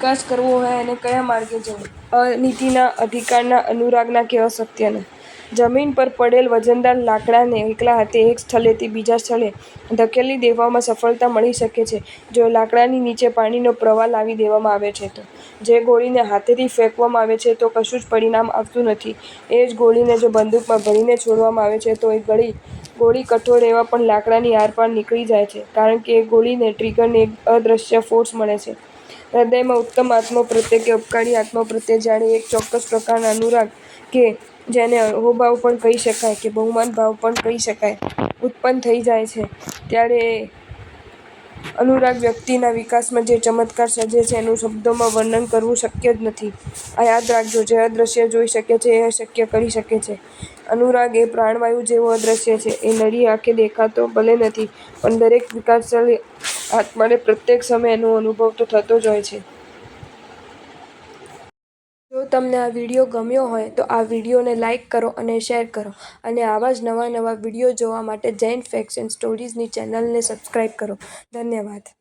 વિકાસ કરવો હોય અને કયા માર્ગે જવું? અનીતિના, અધિકારના, અનુરાગના કે અસત્યના? જમીન પર પડેલ વજનદાર લાકડાને એકલા હાથે એક સ્થળેથી બીજા સ્થળે ધકેલી દેવામાં સફળતા મળી શકે છે જો લાકડાની નીચે પાણીનો પ્રવાહ લાવી દેવામાં આવે છે તો. જે ગોળીને હાથેથી ફેંકવામાં આવે છે તો કશું જ પરિણામ આવતું નથી. એ જ ગોળીને જો બંદૂકમાં ભરીને છોડવામાં આવે છે તો એ ગોળી કઠોર એવા પણ લાકડાની આરપાર નીકળી જાય છે કારણ કે એ ગોળીને ટ્રિગરને એક અદૃશ્ય ફોર્સ મળે છે. હૃદયમાં ઉત્તમ આત્માઓ પ્રત્યે કે અપકારી આત્માઓ પ્રત્યે જાણે એક ચોક્કસ પ્રકારના અનુરાગ કે જેને અહોભાવ પણ કહી શકાય કે બહુમાન ભાવ પણ કહી શકાય ઉત્પન્ન થઈ જાય છે ત્યારે અનુરાગ વ્યક્તિના વિકાસમાં જે ચમત્કાર સર્જે છે એનું શબ્દોમાં વર્ણન કરવું શક્ય જ નથી. આ યાદ રાખજો, જે અદૃશ્ય જોઈ શકે છે એ શક્ય કરી શકે છે. અનુરાગ એ પ્રાણવાયુ જેવો અદૃશ્ય છે. એ નરી આંખે દેખાતો ભલે નથી પણ દરેક વિકાસશીલ આત્માને પ્રત્યેક સમયે એનો અનુભવ તો થતો જ હોય છે. જો તમને આ વિડીયો ગમ્યો હોય તો આ વિડીયોને લાઈક કરો અને શેર કરો અને આવા જ નવા વિડીયો જોવા માટે જૈન ફેક્ટ્સ એન્ડ સ્ટોરીઝની ચેનલને સબસ્ક્રાઈબ કરો. ધન્યવાદ.